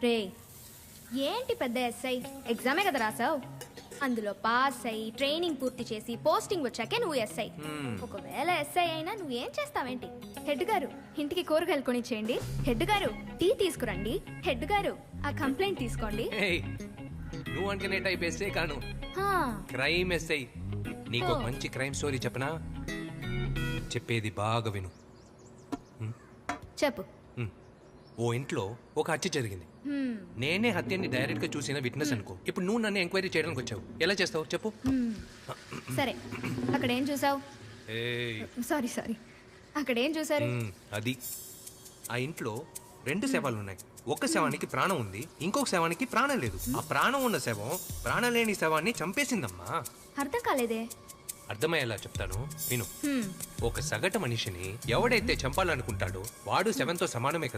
రే ఏంటి పెద్ద ఎస్ఐ ఎగ్జామే కదా రాసావు, అందులో పాస్ అయ్యి ట్రైనింగ్ పూర్తి చేసి పోస్టింగ్ వచ్చాకే నువ్వు ఎస్ఐ. ఒకవేళ ఎస్ఐ అయినా నువ్వేం చేస్తావేంటి? హెడ్ గారు ఇంటికి కూరగాయలు కొనిచ్చేయండి, హెడ్ గారు టీ తీసుకురండి, హెడ్ గారు ఆ కంప్లైంట్ తీసుకోండి. నువ్వు అనుకునే టైప్ ఎస్ఐ కాను, హా, క్రైమ్ ఎస్ఐ. నీకు ఒక మంచి క్రైమ్ స్టోరీ చెప్పనా? చెప్పేది బాగా విను. చెప్పు. ఓ ఇంట్లో ఒక హత్య జరిగింది. నేనే హత్యని డైరెక్ట్ గా చూసిన విట్నెస్ అనుకో. ఇప్పుడు నువ్వు నన్ను ఎంక్వైరీ చేయడానికి వచ్చావు, ఎలా చేస్తావు చెప్పు? సరే, అక్కడ ఏం చూసావు? సారీ సారీ, అక్కడ ఏం చూసారు? అది ఆ ఇంట్లో 2 శవాలు ఉన్నాయి. ఒక శవానికి ప్రాణం ఉంది, ఇంకొక శవానికి ప్రాణం లేదు. ఆ ప్రాణం ఉన్న శవం ప్రాణం లేని శవాన్ని చంపేసిందమ్మా. అర్థం కాలేదే. అర్థమయ్యేలా చెప్తాను విను. ఒక సగటు మనిషిని ఎవడైతే చంపాలనుకుంటాడో వాడు శవంతో సమానమే కదా.